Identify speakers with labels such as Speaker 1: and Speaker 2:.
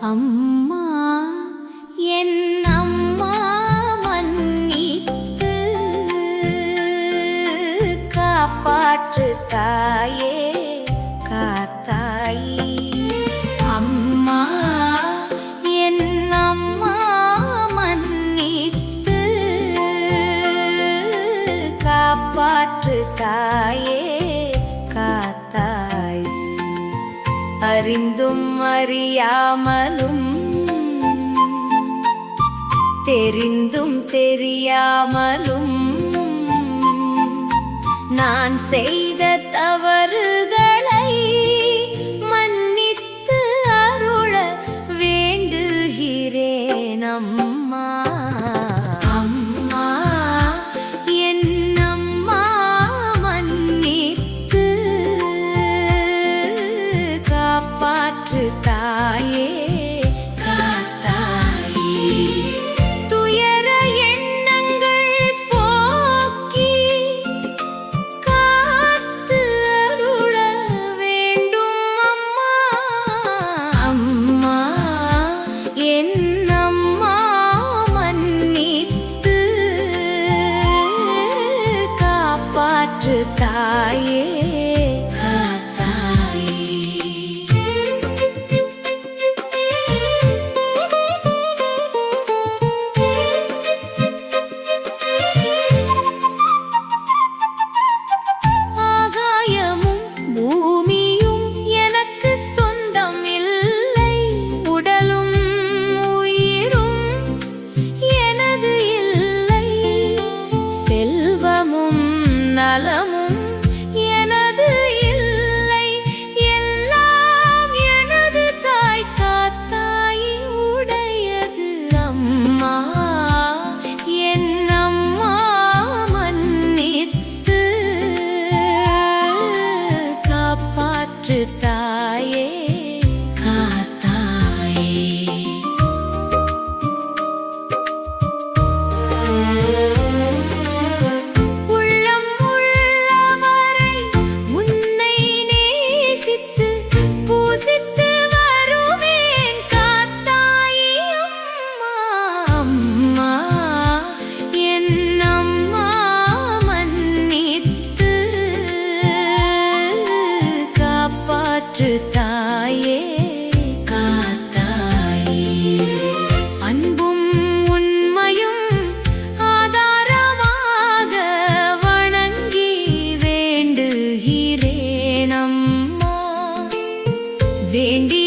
Speaker 1: அம்மா என் அம்மா மன்னித்து காப்பாற்று தாயே காத்தாயி. அம்மா என் அம்மா மன்னித்து காப்பாற்று தாயே காத்தாயி. அறிந்தும் அறியாமலும் தெரிந்தும் தெரியாமலும் நான் செய்த தவறுகளை மன்னித்து அருள வேண்டுகிறேன் அம்மா. அம்மா என் அம்மா மன்னித்து காப்பாற்று தாயே காத்தாயி. துயர எண்ணங்கள் போக்கி காத்து அருள வேண்டும் அம்மா. அம்மா என் அம்மா மன்னித்து காப்பாற்று தாயே காத்தாயி. ஆகாயமும் பூமியும் எனக்கு சொந்தம் இல்லை, உடலும் உயிரும் எனது இல்லை, செல்வமும் நலமும் எனது இல்லை, எல்லாம் எனது தாய் காத்தாயி உடையது. அம்மா என் அம்மா மன்னித்து காப்பாற்று தாயே காத்தாயி. உள்ளம் உள்ளவரை உன்னை நேசித்து பூசித்து வருவேன் காத்தாயி. அம்மா அம்மா என் அம்மா மன்னித்து காப்பாற்று தாயே காத்தாயி. அன்பும் உண்மையும் ஆதாரமாக வணங்கி வேண்டுகிறேன் அம்மா. வேண்டி